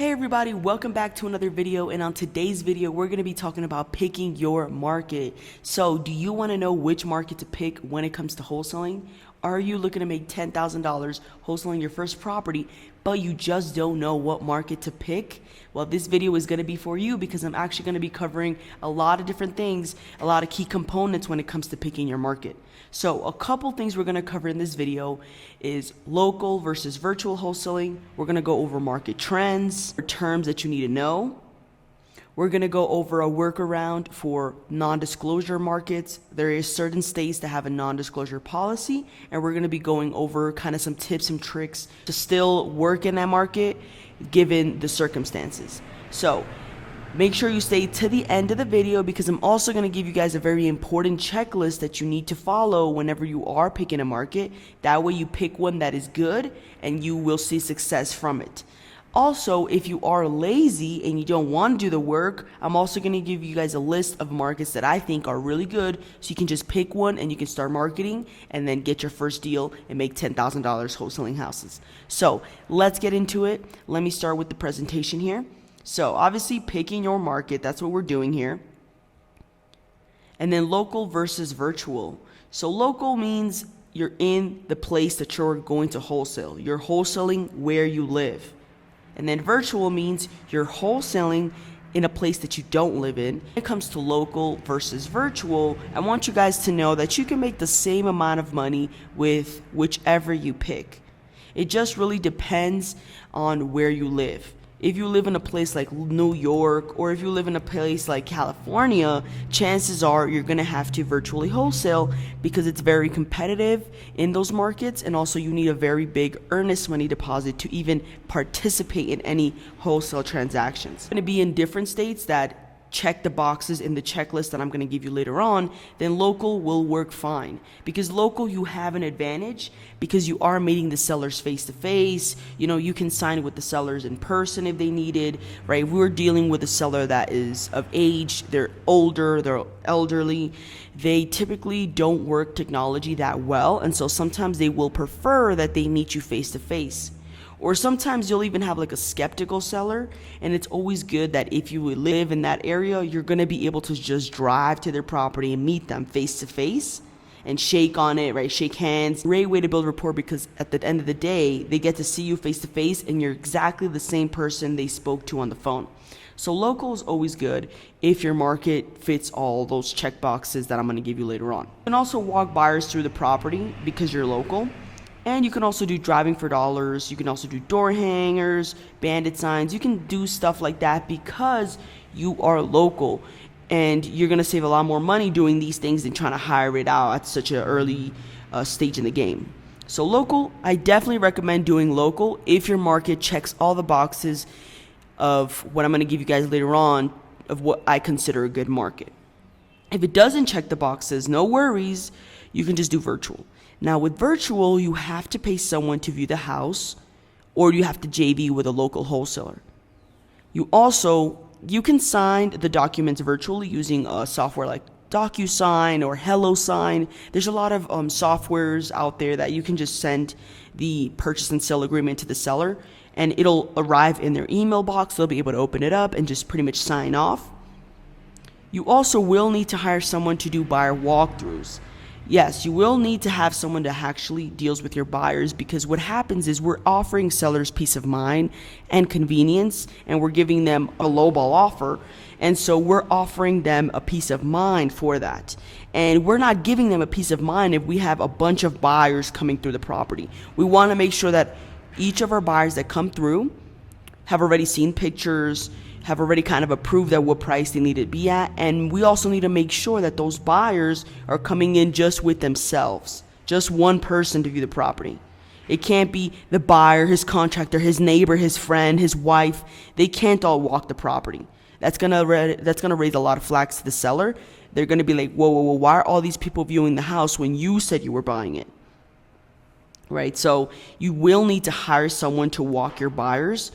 Hey everybody, welcome back to another video, and on today's video we're going to be talking about picking your market. So do you want to know which market to pick when it comes to wholesaling? Are you looking to make $10,000 wholesaling your first property, but you just don't know what market to pick? Well, this video is going to be for you because I'm actually going to be covering a lot of different things, a lot of key components when it comes to picking your market. So a couple things we're going to cover in this video is local versus virtual wholesaling. We're going to go over market trends, terms that you need to know. We're going to go over a workaround for non-disclosure markets. There is certain states that have a non-disclosure policy, and we're going to be going over kind of some tips and tricks to still work in that market given the circumstances. So make sure you stay to the end of the video because I'm also going to give you guys a very important checklist that you need to follow whenever you are picking a market. That way you pick one that is good and you will see success from it. Also, if you are lazy and you don't want to do the work, I'm also going to give you guys a list of markets that I think are really good, so you can just pick one and you can start marketing and then get your first deal and make $10,000 wholesaling houses. So let's get into it. Let me start with the presentation here. So obviously picking your market, that's what we're doing here. And then local versus virtual. So local means you're in the place that you're going to wholesale. You're wholesaling where you live. And then virtual means you're wholesaling in a place that you don't live in. When it comes to local versus virtual, I want you guys to know that you can make the same amount of money with whichever you pick. It just really depends on where you live. If you live in a place like New York, or if you live in a place like California, chances are you're going to have to virtually wholesale because it's very competitive in those markets, and also you need a very big earnest money deposit to even participate in any wholesale transactions. It's going to be in different states that check the boxes in the checklist that I'm going to give you later on. Then local will work fine, because local you have an advantage because you are meeting the sellers face to face. You know, you can sign with the sellers in person if they needed, right? We're dealing with a seller that is of age, they're older, they're elderly, they typically don't work technology that well, and so sometimes they will prefer that they meet you face to face. Or sometimes you'll even have like a skeptical seller, and it's always good that if you live in that area, you're going to be able to just drive to their property and meet them face to face and shake on it, right? Shake hands. Great way to build rapport, because at the end of the day, they get to see you face to face and you're exactly the same person they spoke to on the phone. So local is always good if your market fits all those check boxes that I'm going to give you later on. You can also walk buyers through the property because you're local. And you can also do driving for dollars. You can also do door hangers, bandit signs. You can do stuff like that because you are local, and you're going to save a lot more money doing these things than trying to hire it out at such an early stage in the game. So local, I definitely recommend doing local if your market checks all the boxes of what I'm going to give you guys later on of what I consider a good market. If it doesn't check the boxes, no worries. You can just do virtual. Now with virtual, you have to pay someone to view the house, or you have to JV with a local wholesaler. You can sign the documents virtually using a software like DocuSign or HelloSign. There's a lot of softwares out there that you can just send the purchase and sale agreement to the seller, and it'll arrive in their email box. They'll be able to open it up and just pretty much sign off. You also will need to hire someone to do buyer walkthroughs. Yes, you will need to have someone that actually deals with your buyers, because what happens is we're offering sellers peace of mind and convenience, and we're giving them a lowball offer. And so we're offering them a peace of mind for that. And we're not giving them a peace of mind if we have a bunch of buyers coming through the property. We want to make sure that each of our buyers that come through have already seen pictures, have already kind of approved at what price they need to be at. And we also need to make sure that those buyers are coming in just with themselves, just one person to view the property. It can't be the buyer, his contractor, his neighbor, his friend, his wife. They can't all walk the property. That's gonna raise a lot of flags to the seller. They're gonna be like, whoa, why are all these people viewing the house when you said you were buying it? Right? So you will need to hire someone to walk your buyers.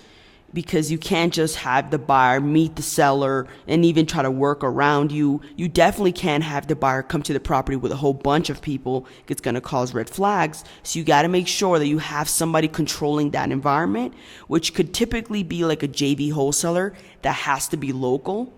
because you can't just have the buyer meet the seller and even try to work around you. You definitely can't have the buyer come to the property with a whole bunch of people. It's going to cause red flags. So you got to make sure that you have somebody controlling that environment, which could typically be like a JV wholesaler that has to be local.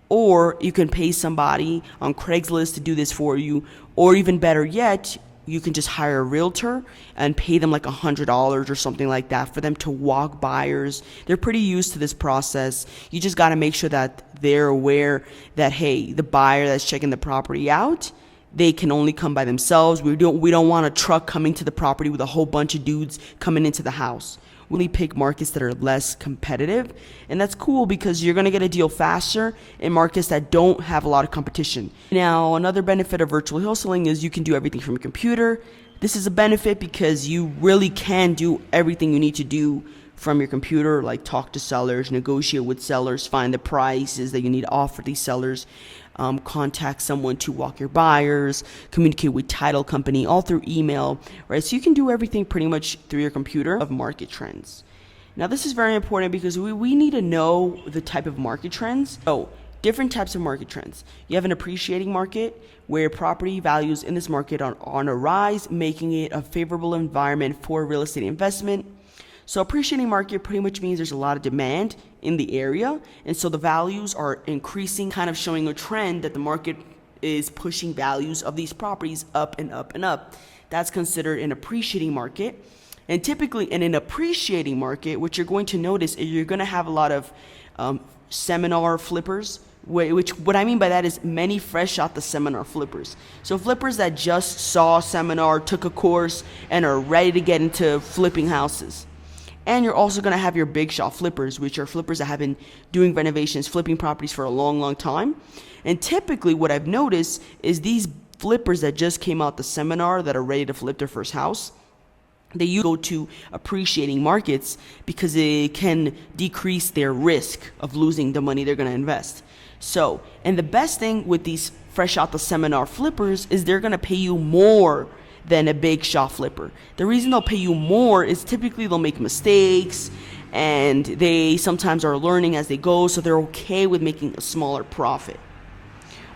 Or you can pay somebody on Craigslist to do this for you. Or even better yet, you can just hire a realtor and pay them like $100 or something like that for them to walk buyers. They're pretty used to this process. You just got to make sure that they're aware that, hey, the buyer that's checking the property out, they can only come by themselves. We don't want a truck coming to the property with a whole bunch of dudes coming into the house. We only pick markets that are less competitive, and that's cool because you're going to get a deal faster in markets that don't have a lot of competition. Now, another benefit of virtual wholesaling is you can do everything from a computer. This is a benefit because you really can do everything you need to do from your computer, like talk to sellers, negotiate with sellers, find the prices that you need to offer these sellers, contact someone to walk your buyers, communicate with title company, all through email, right? So you can do everything pretty much through your computer of market trends. Now, this is very important because we need to know the type of market trends. So different types of market trends. You have an appreciating market where property values in this market are on a rise, making it a favorable environment for real estate investment. So appreciating market pretty much means there's a lot of demand in the area, and so the values are increasing, kind of showing a trend that the market is pushing values of these properties up and up and up. That's considered an appreciating market. And typically in an appreciating market, what you're going to notice is you're going to have a lot of seminar flippers, which what I mean by that is many fresh out the seminar flippers. So flippers that just saw a seminar, took a course, and are ready to get into flipping houses. And you're also going to have your big shot flippers, which are flippers that have been doing renovations, flipping properties for a long, long time. And typically what I've noticed is these flippers that just came out the seminar that are ready to flip their first house, they go to appreciating markets because it can decrease their risk of losing the money they're going to invest. So, and the best thing with these fresh out the seminar flippers is they're going to pay you more than a big shot flipper. The reason they'll pay you more is typically they'll make mistakes and they sometimes are learning as they go, so they're okay with making a smaller profit.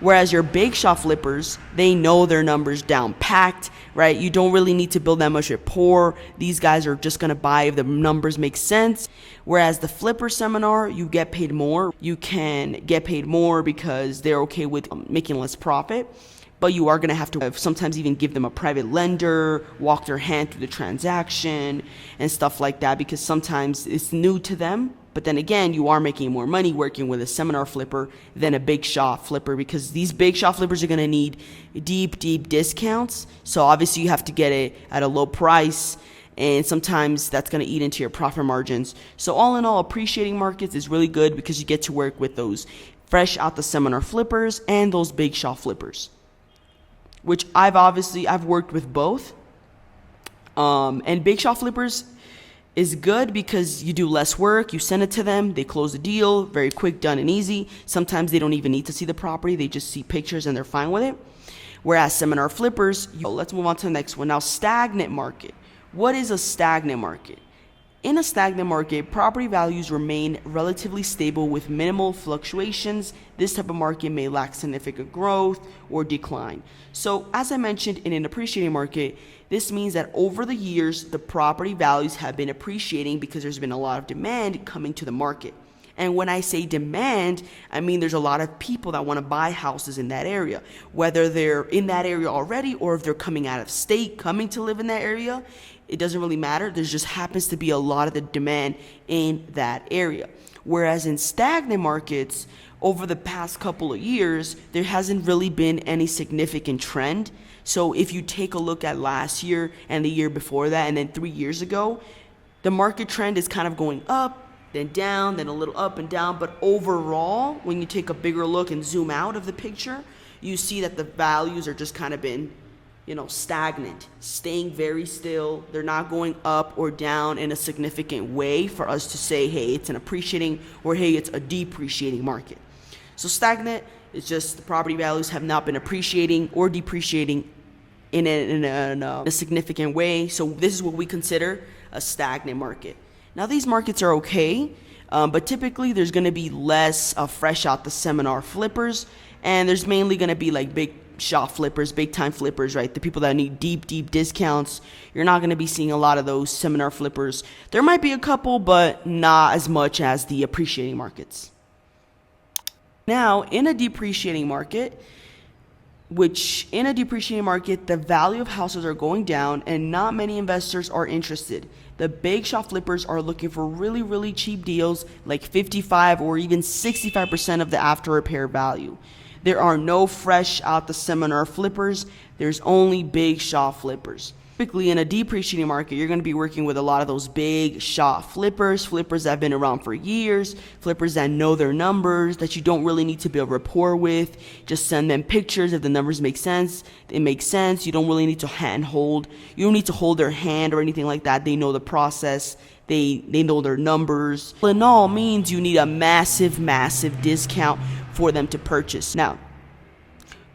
Whereas your big shot flippers, they know their numbers down packed, right? You don't really need to build that much rapport. These guys are just going to buy if the numbers make sense. Whereas the flipper seminar, you get paid more. You can get paid more because they're okay with making less profit. But you are going to have to sometimes even give them a private lender, walk their hand through the transaction and stuff like that, because sometimes it's new to them. But then again, you are making more money working with a seminar flipper than a big shot flipper, because these big shot flippers are going to need deep discounts. So obviously you have to get it at a low price, and sometimes that's going to eat into your profit margins. So all in all, appreciating markets is really good because you get to work with those fresh out the seminar flippers and those big shot flippers, which I've worked with both. And big shot flippers is good because you do less work. You send it to them, they close the deal, very quick, done and easy. Sometimes they don't even need to see the property. They just see pictures and they're fine with it. Whereas seminar flippers, let's move on to the next one. Now, stagnant market. What is a stagnant market? In a stagnant market, property values remain relatively stable with minimal fluctuations. This type of market may lack significant growth or decline. So as I mentioned, in an appreciating market, this means that over the years, the property values have been appreciating because there's been a lot of demand coming to the market. And when I say demand, I mean there's a lot of people that want to buy houses in that area, whether they're in that area already or if they're coming out of state, coming to live in that area. It doesn't really matter. There just happens to be a lot of the demand in that area. Whereas in stagnant markets, over the past couple of years, there hasn't really been any significant trend. So if you take a look at last year and the year before that, and then 3 years ago, the market trend is kind of going up, then down, then a little up and down. But overall, when you take a bigger look and zoom out of the picture, you see that the values are just kind of been, stagnant, staying very still. They're not going up or down in a significant way for us to say, hey, it's an appreciating or hey, it's a depreciating market. So stagnant is just the property values have not been appreciating or depreciating in a significant way. So this is what we consider a stagnant market. Now, these markets are okay. But typically there's going to be less fresh out the seminar flippers, and there's mainly going to be like big shop flippers, big time flippers, right? The people that need deep discounts. You're not going to be seeing a lot of those seminar flippers. There might be a couple, but not as much as the appreciating markets. Now, in a depreciating market, the value of houses are going down and not many investors are interested. The big shop flippers are looking for really cheap deals, like 55 or even 65% of the after repair value. There are no fresh out the seminar flippers. There's only big shop flippers. Typically in a depreciating market, you're going to be working with a lot of those big shop flippers that have been around for years, flippers that know their numbers, that you don't really need to build rapport with. Just send them pictures. If the numbers make sense, it makes sense. You don't really need to handhold. You don't need to hold their hand or anything like that. They know the process. They know their numbers. All in all, means you need a massive discount for them to purchase. Now,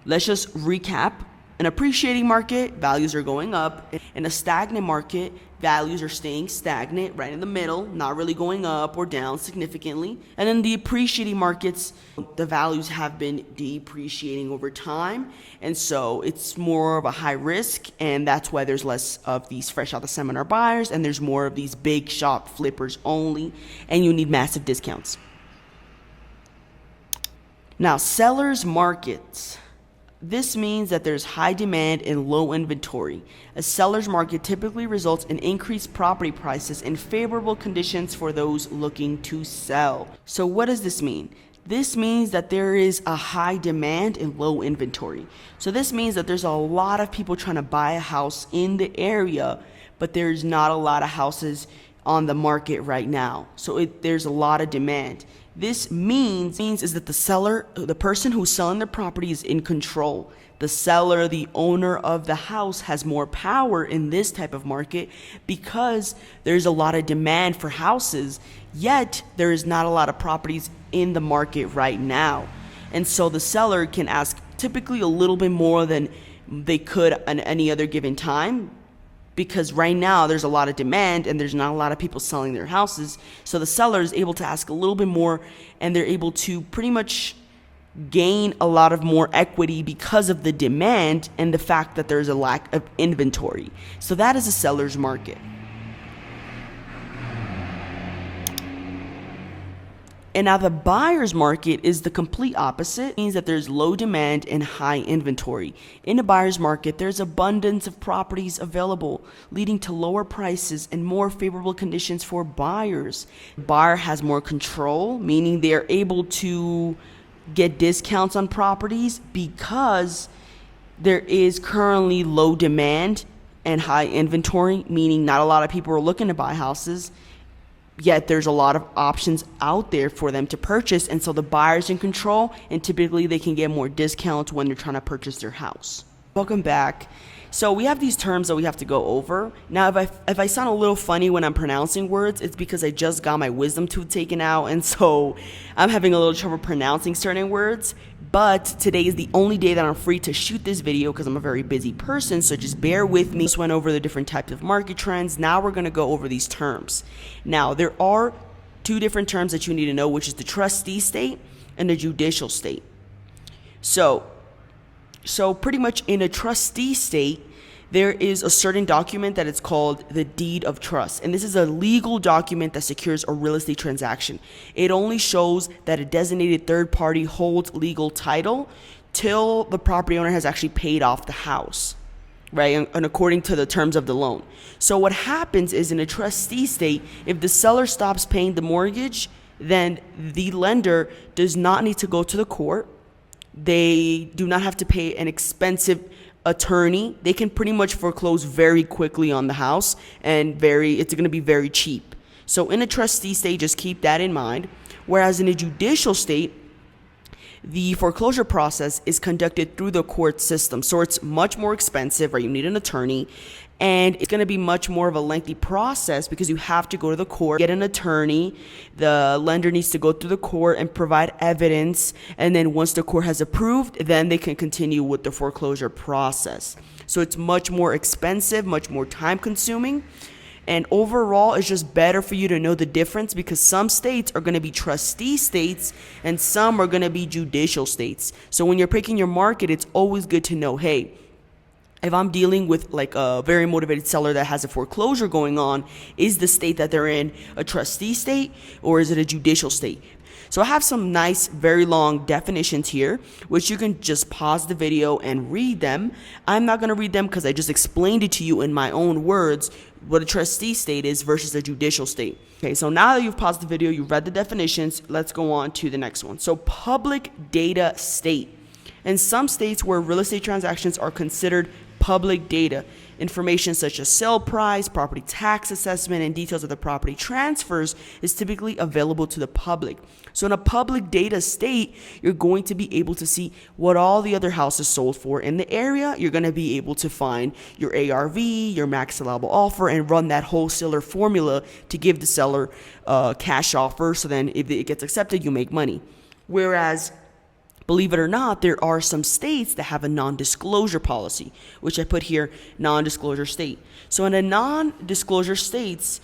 let's just recap. An appreciating market, values are going up. In a stagnant market, values are staying stagnant, right in the middle, not really going up or down significantly. And in the appreciating markets, the values have been depreciating over time. And so it's more of a high risk, and that's why there's less of these fresh out the seminar buyers, and there's more of these big shop flippers only, and you need massive discounts. Now, sellers markets. This means that there's high demand and low inventory. A seller's market typically results in increased property prices and favorable conditions for those looking to sell. So what does this mean? This means that there is a high demand and low inventory. So this means that there's a lot of people trying to buy a house in the area, but there's not a lot of houses on the market right now. So there's a lot of demand. This means is that the person who's selling the property is in control. The seller, the owner of the house, has more power in this type of market because there's a lot of demand for houses, yet there is not a lot of properties in the market right now. And so the seller can ask typically a little bit more than they could at any other given time, because right now there's a lot of demand and there's not a lot of people selling their houses. So the seller is able to ask a little bit more, and they're able to pretty much gain a lot of more equity because of the demand and the fact that there's a lack of inventory. So that is a seller's market. And now the buyer's market is the complete opposite. It means that there's low demand and high inventory. In a buyer's market, there's abundance of properties available, leading to lower prices and more favorable conditions for buyers. The buyer has more control, meaning they're able to get discounts on properties because there is currently low demand and high inventory, meaning not a lot of people are looking to buy houses. Yet there's a lot of options out there for them to purchase, and so the buyer's in control, and typically they can get more discounts when they're trying to purchase their house. Welcome back. So we have these terms that we have to go over. Now, if I sound a little funny when I'm pronouncing words, it's because I just got my wisdom tooth taken out, and so I'm having a little trouble pronouncing certain words. But today is the only day that I'm free to shoot this video because I'm a very busy person, so just bear with me. Just went over the different types of market trends. Now we're going to go over these terms. Now, there are two different terms that you need to know, which is the trustee state and the judicial state. So pretty much in a trustee state, there is a certain document that it's called the deed of trust. And this is a legal document that secures a real estate transaction. It only shows that a designated third party holds legal title till the property owner has actually paid off the house, right? And according to the terms of the loan. So what happens is in a trustee state, if the seller stops paying the mortgage, then the lender does not need to go to the court. They do not have to pay an expensive attorney. They can pretty much foreclose very quickly on the house, and it's going to be very cheap. So in a trustee state, just keep that in mind. Whereas in a judicial state, the foreclosure process is conducted through the court system. So it's much more expensive, right? You need an attorney, and it's going to be much more of a lengthy process because you have to go to the court, get an attorney. The lender needs to go through the court and provide evidence. And then once the court has approved, then they can continue with the foreclosure process. So it's much more expensive, much more time consuming. And overall, it's just better for you to know the difference because some states are going to be trustee states and some are going to be judicial states. So when you're picking your market, it's always good to know, hey, if I'm dealing with like a very motivated seller that has a foreclosure going on, is the state that they're in a trustee state or is it a judicial state? So I have some nice, very long definitions here, which you can just pause the video and read them. I'm not going to read them because I just explained it to you in my own words, what a trustee state is versus a judicial state. Okay, so now that you've paused the video, you've read the definitions, let's go on to the next one. So public data state. In some states where real estate transactions are considered public data, information such as sale price, property tax assessment, and details of the property transfers is typically available to the public. So in a public data state, you're going to be able to see what all the other houses sold for in the area. You're going to be able to find your ARV, your max allowable offer, and run that wholesaler formula to give the seller a cash offer. So then if it gets accepted, you make money. Whereas, believe it or not, there are some states that have a non-disclosure policy, which I put here, non-disclosure state. So in a non-disclosure states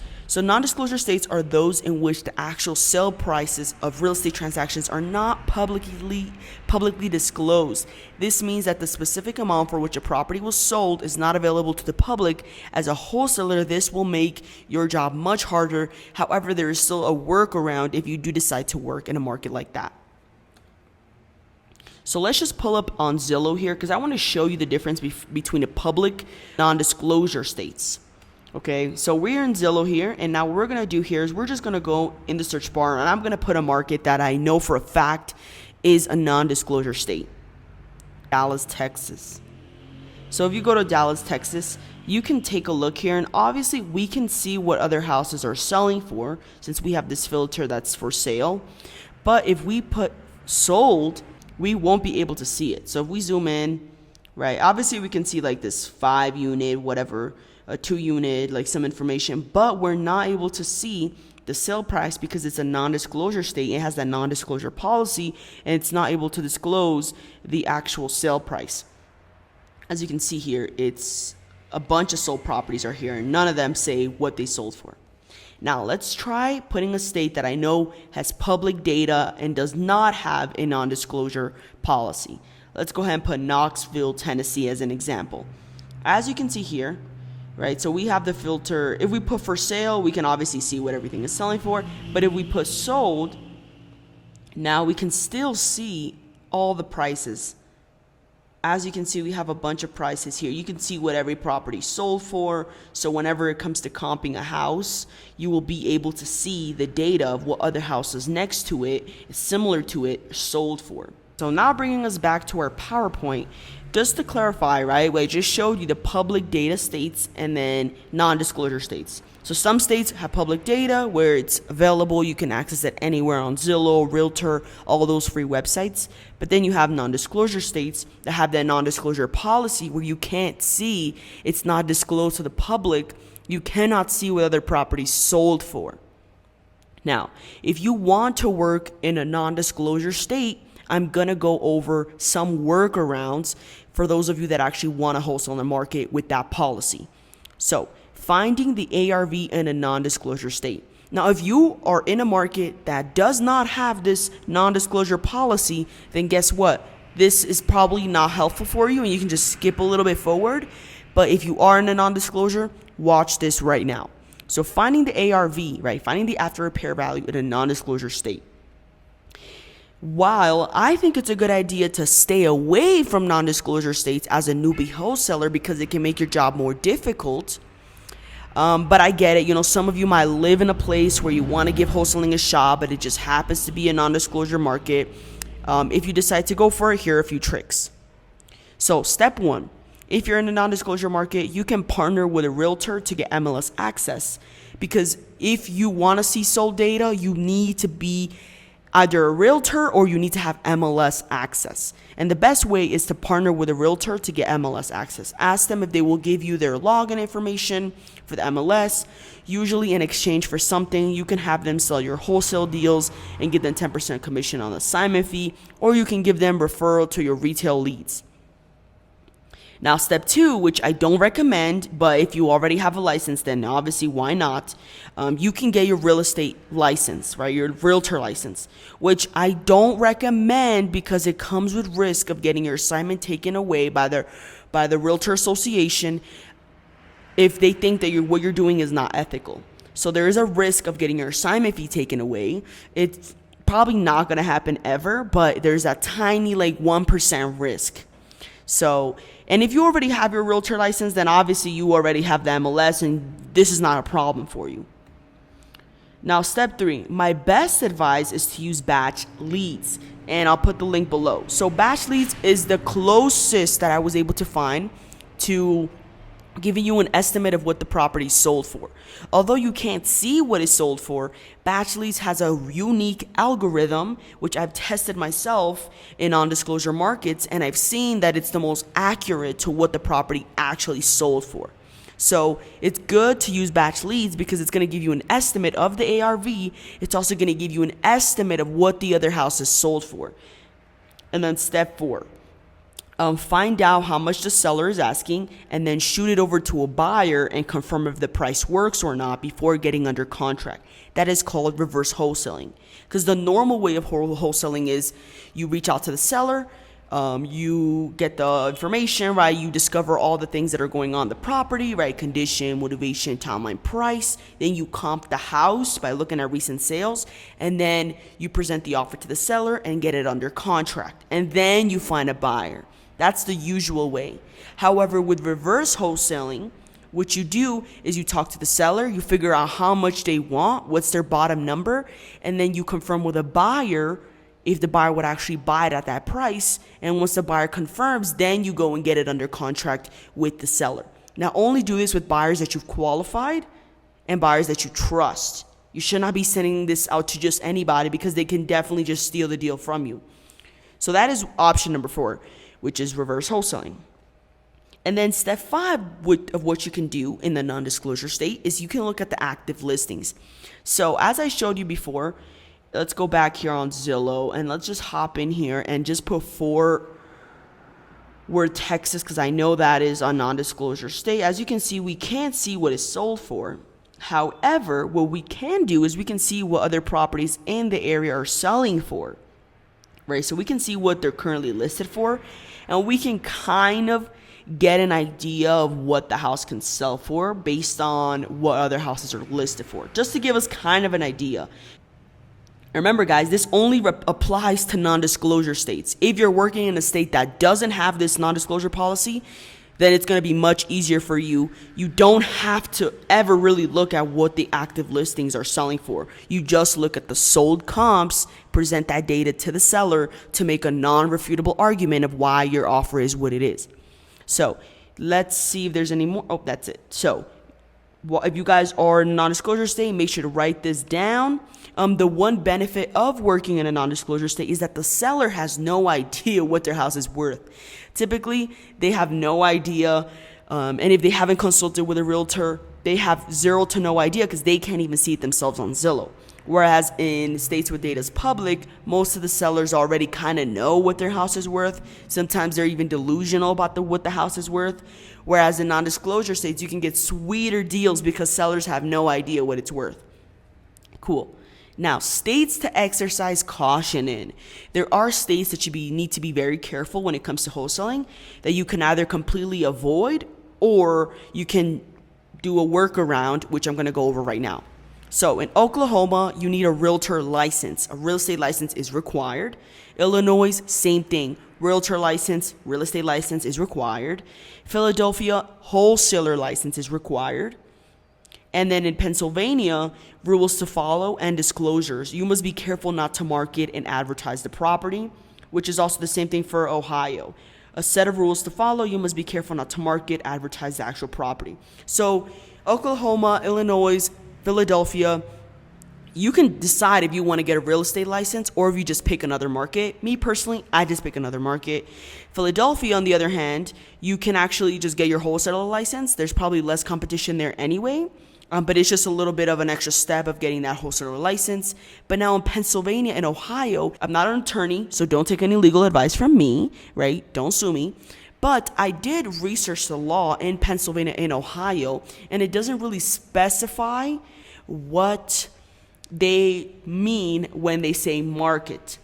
are those in which the actual sale prices of real estate transactions are not publicly disclosed. This means that the specific amount for which a property was sold is not available to the public. As a wholesaler, this will make your job much harder. However, there is still a workaround if you do decide to work in a market like that. So let's just pull up on Zillow here because I want to show you the difference between the public non-disclosure states. Okay, so we're in Zillow here, and now what we're going to do here is we're just going to go in the search bar, and I'm going to put a market that I know for a fact is a non-disclosure state. Dallas, Texas. So if you go to Dallas, Texas, you can take a look here, and obviously we can see what other houses are selling for since we have this filter that's for sale. But if we put sold, we won't be able to see it. So if we zoom in, right, obviously we can see like this 5 unit, whatever, a 2 unit, like some information, but we're not able to see the sale price because it's a non-disclosure state. It has that non-disclosure policy and it's not able to disclose the actual sale price. As you can see here, it's a bunch of sold properties are here and none of them say what they sold for. Now let's try putting a state that I know has public data and does not have a non-disclosure policy. Let's go ahead and put Knoxville, Tennessee as an example. As you can see here, right, so we have the filter. If we put for sale, we can obviously see what everything is selling for. But if we put sold, now we can still see all the prices. As you can see, we have a bunch of prices here. You can see what every property sold for. So whenever it comes to comping a house, you will be able to see the data of what other houses next to it, similar to it, sold for. So now bringing us back to our PowerPoint, just to clarify, right, I just showed you the public data states and then non-disclosure states. So some states have public data where it's available. You can access it anywhere on Zillow, Realtor, all those free websites. But then you have non-disclosure states that have that non-disclosure policy where you can't see, it's not disclosed to the public. You cannot see what other properties sold for. Now, if you want to work in a non-disclosure state, I'm going to go over some workarounds for those of you that actually want to wholesale in the market with that policy. So, finding the ARV in a non-disclosure state. Now, if you are in a market that does not have this non-disclosure policy, then guess what? This is probably not helpful for you and you can just skip a little bit forward. But if you are in a non-disclosure, watch this right now. So finding the ARV, right? Finding the after repair value in a non-disclosure state. While I think it's a good idea to stay away from non-disclosure states as a newbie wholesaler because it can make your job more difficult, but I get it. Some of you might live in a place where you want to give wholesaling a shot, but it just happens to be a non-disclosure market. If you decide to go for it, here are a few tricks. So step 1, if you're in a non-disclosure market, you can partner with a realtor to get MLS access, because if you want to see sold data, you need to be either a realtor or you need to have MLS access. And the best way is to partner with a realtor to get MLS access. Ask them if they will give you their login information for the MLS. Usually in exchange for something, you can have them sell your wholesale deals and give them 10% commission on the assignment fee, or you can give them referral to your retail leads. Now, step 2, which I don't recommend, but if you already have a license, then obviously why not? You can get your real estate license, right? Your realtor license, which I don't recommend because it comes with risk of getting your assignment taken away by the realtor association if they think that what you're doing is not ethical. So there is a risk of getting your assignment fee taken away. It's probably not going to happen ever, but there's that tiny 1% risk. So, and if you already have your realtor license, then obviously you already have the MLS and this is not a problem for you. Now, step 3, my best advice is to use batch leads, and I'll put the link below. So batch leads is the closest that I was able to find to giving you an estimate of what the property sold for. Although you can't see what it's sold for, batch leads has a unique algorithm, which I've tested myself in non-disclosure markets, and I've seen that it's the most accurate to what the property actually sold for. So it's good to use batch leads because it's going to give you an estimate of the ARV. It's also going to give you an estimate of what the other house is sold for. And then step 4. Find out how much the seller is asking and then shoot it over to a buyer and confirm if the price works or not before getting under contract. That is called reverse wholesaling. Because the normal way of wholesaling is you reach out to the seller, you get the information, right? You discover all the things that are going on in the property, right? Condition, motivation, timeline, price. Then you comp the house by looking at recent sales. And then you present the offer to the seller and get it under contract. And then you find a buyer. That's the usual way. However, with reverse wholesaling, what you do is you talk to the seller, you figure out how much they want, what's their bottom number, and then you confirm with a buyer if the buyer would actually buy it at that price. And once the buyer confirms, then you go and get it under contract with the seller. Now, only do this with buyers that you've qualified and buyers that you trust. You should not be sending this out to just anybody because they can definitely just steal the deal from you. So that is option number 4, which is reverse wholesaling. And then step 5 of what you can do in the non-disclosure state is you can look at the active listings. So as I showed you before, let's go back here on Zillow and let's just hop in here and just put Fort Worth, Texas, because I know that is a non-disclosure state. As you can see, we can't see what it's sold for. However, what we can do is we can see what other properties in the area are selling for. Right, so we can see what they're currently listed for, and we can kind of get an idea of what the house can sell for based on what other houses are listed for, just to give us kind of an idea. Remember, guys, this only applies to non-disclosure states. If you're working in a state that doesn't have this non-disclosure policy, then it's going to be much easier for you. You don't have to ever really look at what the active listings are selling for. You just look at the sold comps, present that data to the seller to make a non-refutable argument of why your offer is what it is. So let's see if there's any more. Oh, that's it. So if you guys are in a non-disclosure state, make sure to write this down. The one benefit of working in a non-disclosure state is that the seller has no idea what their house is worth. Typically, they have no idea, and if they haven't consulted with a realtor, they have zero to no idea because they can't even see it themselves on Zillow. Whereas in states where data is public, most of the sellers already kind of know what their house is worth. Sometimes they're even delusional about what the house is worth. Whereas in non-disclosure states, you can get sweeter deals because sellers have no idea what it's worth. Cool. Now, states to exercise caution in. There are states that you need to be very careful when it comes to wholesaling, that you can either completely avoid or you can do a workaround, which I'm going to go over right now. So in Oklahoma, you need a realtor license. A real estate license is required. Illinois, same thing. Realtor license, real estate license is required. Philadelphia, wholesaler license is required. And then in Pennsylvania, rules to follow and disclosures. You must be careful not to market and advertise the property, which is also the same thing for Ohio. A set of rules to follow. You must be careful not to market, advertise the actual property. So Oklahoma, Illinois, Philadelphia, you can decide if you want to get a real estate license or if you just pick another market. Me personally, I just pick another market. Philadelphia, on the other hand, you can actually just get your wholesaler license. There's probably less competition there anyway. But it's just a little bit of an extra step of getting that wholesaler license. But now in Pennsylvania and Ohio, I'm not an attorney, so don't take any legal advice from me, right? Don't sue me. But I did research the law in Pennsylvania and Ohio, and it doesn't really specify what they mean when they say market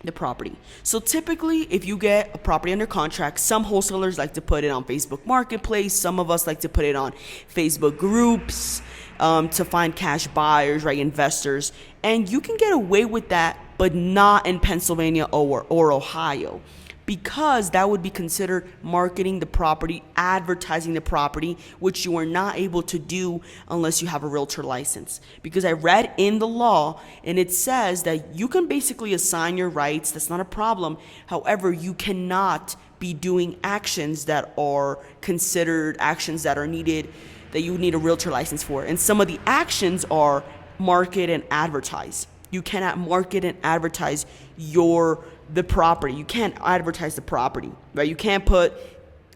the property. So typically, if you get a property under contract, some wholesalers like to put it on Facebook Marketplace. Some of us like to put it on Facebook groups to find cash buyers, right, investors. And you can get away with that, but not in Pennsylvania or Ohio, because that would be considered marketing the property, advertising the property, which you are not able to do unless you have a realtor license. Because I read in the law, and it says that you can basically assign your rights. That's not a problem. However, you cannot be doing actions that are considered actions that are needed, that you need a realtor license for. And some of the actions are market and advertise. You cannot market and advertise the property. You can't advertise the property, right? You can't put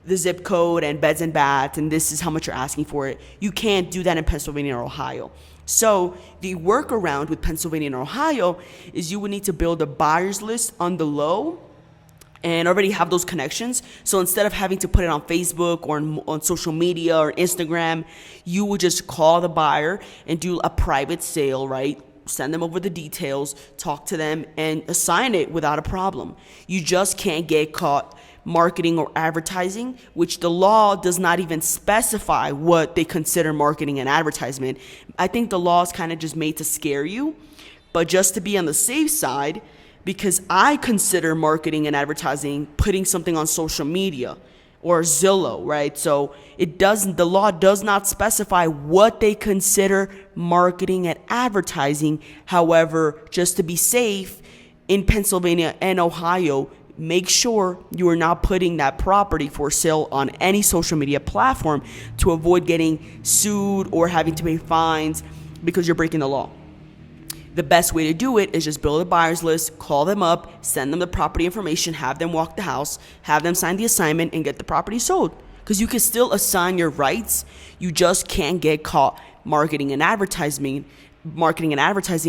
the zip code and beds and baths and this is how much you're asking for it. You can't do that in Pennsylvania or Ohio. So the workaround with Pennsylvania and Ohio is you would need to build a buyer's list on the low and already have those connections. So instead of having to put it on Facebook or on social media or Instagram, you would just call the buyer and do a private sale, right? Send them over the details, talk to them, and assign it without a problem. You just can't get caught marketing or advertising, which the law does not even specify what they consider marketing and advertisement. I think the law is kind of just made to scare you, but just to be on the safe side, because I consider marketing and advertising putting something on social media or Zillow, right? So the law does not specify what they consider marketing and advertising. However, just to be safe, in Pennsylvania and Ohio, make sure you are not putting that property for sale on any social media platform to avoid getting sued or having to pay fines because you're breaking the law. The best way to do it is just build a buyer's list, call them up, send them the property information, have them walk the house, have them sign the assignment, and get the property sold. Because you can still assign your rights. You just can't get caught marketing and advertising,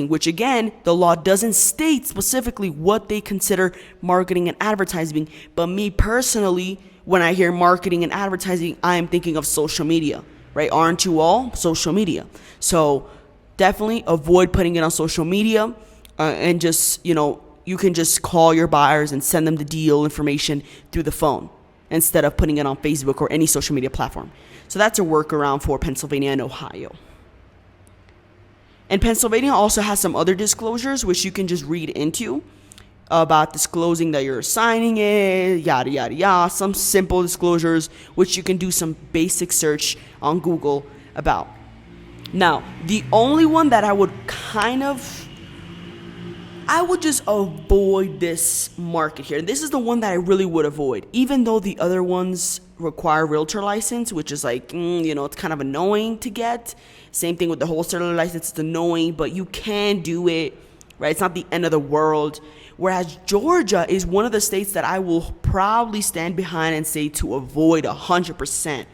which again, the law doesn't state specifically what they consider marketing and advertising. But me personally, when I hear marketing and advertising, I am thinking of social media, right? Aren't you all? Social media. So definitely avoid putting it on social media and just, you can just call your buyers and send them the deal information through the phone instead of putting it on Facebook or any social media platform. So that's a workaround for Pennsylvania and Ohio. And Pennsylvania also has some other disclosures which you can just read into about disclosing that you're signing it, yada, yada, yada. Some simple disclosures which you can do some basic search on Google about. Now, the only one that I would just avoid this market here. This is the one that I really would avoid, even though the other ones require realtor license, which is like, it's kind of annoying to get. Same thing with the wholesaler license. It's annoying, but you can do it, right? It's not the end of the world. Whereas Georgia is one of the states that I will probably stand behind and say to avoid 100%.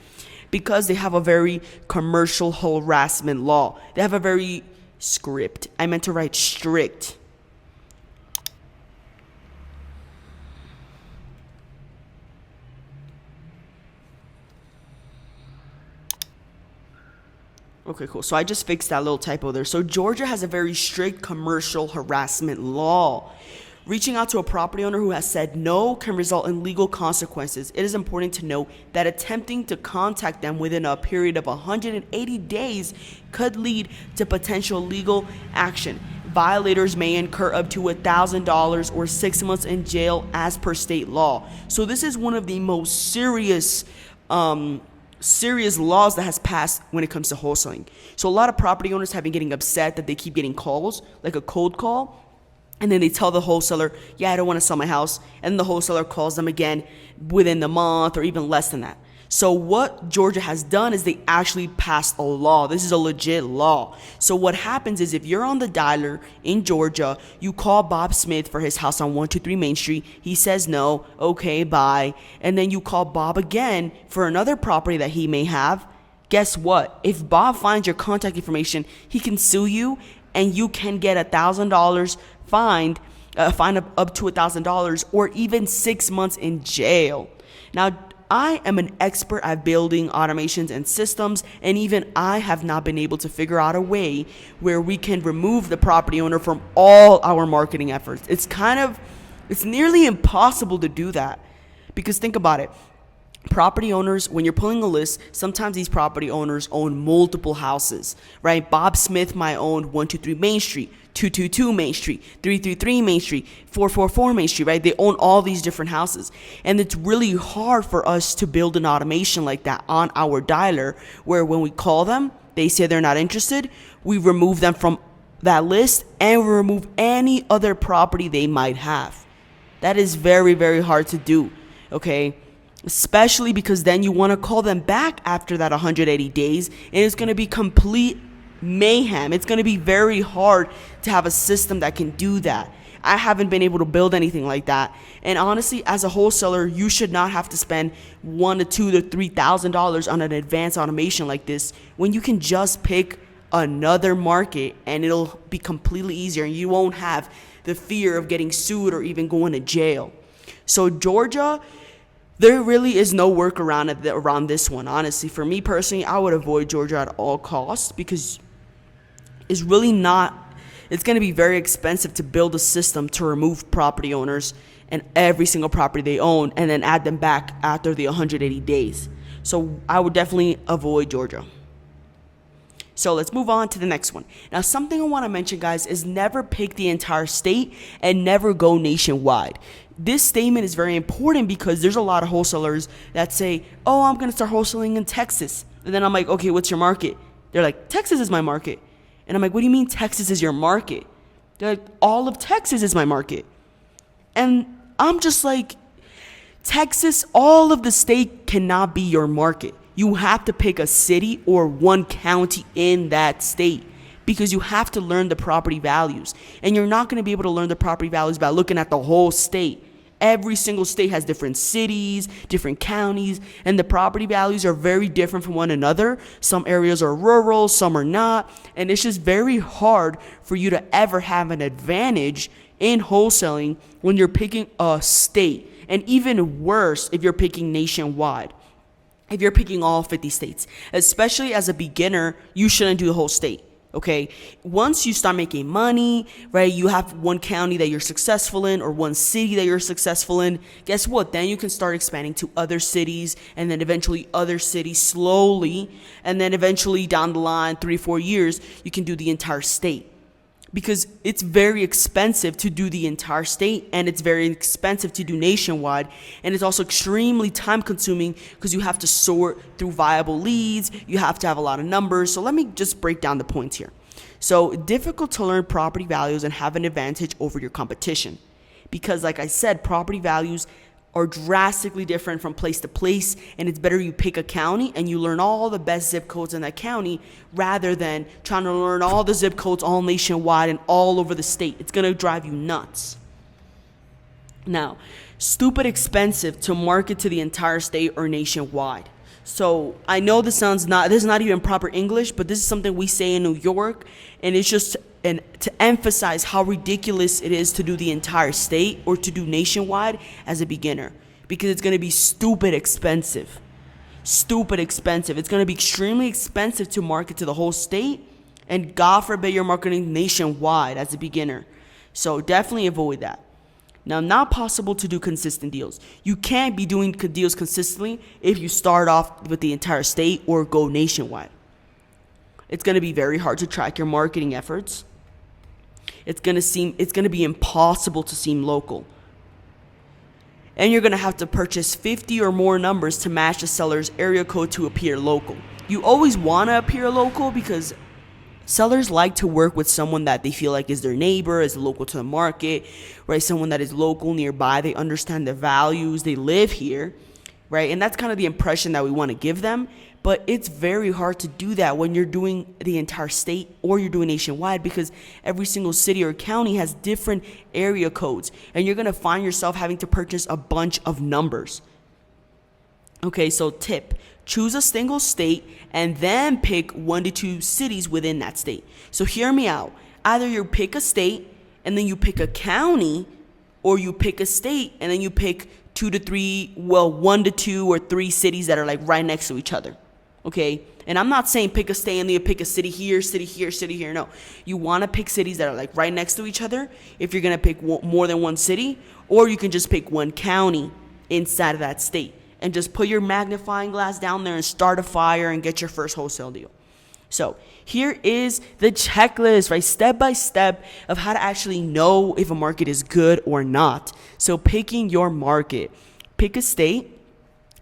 Because they have a very commercial harassment law. They have a very strict. Okay, cool. So I just fixed that little typo there. So Georgia has a very strict commercial harassment law. Reaching out to a property owner who has said no can result in legal consequences. It is important to note that attempting to contact them within a period of 180 days could lead to potential legal action. Violators may incur up to $1,000 or 6 months in jail as per state law. So this is one of the most serious laws that has passed when it comes to wholesaling. So a lot of property owners have been getting upset that they keep getting calls, like a cold call. And then they tell the wholesaler, I don't want to sell my house. And the wholesaler calls them again within the month or even less than that. So what Georgia has done is they actually passed a law. This is a legit law. So what happens is if you're on the dialer in Georgia, you call Bob Smith for his house on 123 Main Street. He says no. Okay, bye. And then you call Bob again for another property that he may have. Guess what? If Bob finds your contact information, he can sue you and you can get $1,000 fine up to $1,000 or even 6 months in jail. Now, I am an expert at building automations and systems, and even I have not been able to figure out a way where we can remove the property owner from all our marketing efforts. It's nearly impossible to do that, because think about it. Property owners, when you're pulling a list, sometimes these property owners own multiple houses, right? Bob Smith might own 123 Main Street, 222 Main Street, 333 Main Street, 444 Main Street, right? They own all these different houses. And it's really hard for us to build an automation like that on our dialer, where when we call them, they say they're not interested. We remove them from that list and we remove any other property they might have. That is very, very hard to do, okay? Especially because then you want to call them back after that 180 days, and it's going to be complete mayhem. It's going to be very hard to have a system that can do that. I haven't been able to build anything like that. And honestly, as a wholesaler, you should not have to spend $1,000 to $2,000 to $3,000 on an advanced automation like this, when you can just pick another market and it'll be completely easier, and you won't have the fear of getting sued or even going to jail. So Georgia, there really is no workaround around this one. Honestly, for me personally, I would avoid Georgia at all costs, because it's really not, it's going to be very expensive to build a system to remove property owners and every single property they own and then add them back after the 180 days. So I would definitely avoid Georgia. So let's move on to the next one. Now, something I want to mention, guys, is never pick the entire state and never go nationwide. This statement is very important because there's a lot of wholesalers that say, oh, I'm going to start wholesaling in Texas. And then I'm like, okay, what's your market? They're like, Texas is my market. And I'm like, what do you mean Texas is your market? They're like, all of Texas is my market. And I'm just like, Texas, all of the state cannot be your market. You have to pick a city or one county in that state, because you have to learn the property values. And you're not going to be able to learn the property values by looking at the whole state. Every single state has different cities, different counties, and the property values are very different from one another. Some areas are rural, some are not. And it's just very hard for you to ever have an advantage in wholesaling when you're picking a state. And even worse if you're picking nationwide. If you're picking all 50 states, especially as a beginner, you shouldn't do the whole state. Okay, once you start making money, right, you have one county that you're successful in or one city that you're successful in, guess what? Then you can start expanding to other cities, and then eventually other cities slowly, and then eventually down the line, 3-4 years, you can do the entire state. Because it's very expensive to do the entire state, and it's very expensive to do nationwide, and it's also extremely time consuming because you have to sort through viable leads, you have to have a lot of numbers. So let me just break down the points here. So difficult to learn property values and have an advantage over your competition, because like I said, property values are drastically different from place to place, and it's better you pick a county and you learn all the best zip codes in that county rather than trying to learn all the zip codes all nationwide and all over the state. It's going to drive you nuts. Now, stupid expensive to market to the entire state or nationwide. So I know this is not even proper English, but this is something we say in New York, and it's just to emphasize how ridiculous it is to do the entire state or to do nationwide as a beginner, because it's going to be stupid expensive. Stupid expensive. It's going to be extremely expensive to market to the whole state, and God forbid you're marketing nationwide as a beginner. So definitely avoid that. Now, not possible to do consistent deals. You can't be doing deals consistently if you start off with the entire state or go nationwide. It's going to be very hard to track your marketing efforts. It's going to be impossible to seem local. And you're going to have to purchase 50 or more numbers to match the seller's area code to appear local. You always want to appear local because sellers like to work with someone that they feel like is their neighbor, is local to the market, right? Someone that is local, nearby. They understand the values. They live here, right? And that's kind of the impression that we want to give them. But it's very hard to do that when you're doing the entire state or you're doing nationwide, because every single city or county has different area codes, and you're going to find yourself having to purchase a bunch of numbers. Okay, so tip. Choose a single state and then pick 1 to 2 cities within that state. So hear me out. Either you pick a state and then you pick a county, or you pick a state and then you pick 1 to 2 or 3 cities that are like right next to each other. Okay. And I'm not saying pick a state and then you pick a city here, city here, city here. No, you want to pick cities that are like right next to each other if you're going to pick more than one city, or you can just pick one county inside of that state and just put your magnifying glass down there and start a fire and get your first wholesale deal. So here is the checklist, right? Step by step of how to actually know if a market is good or not. So picking your market, pick a state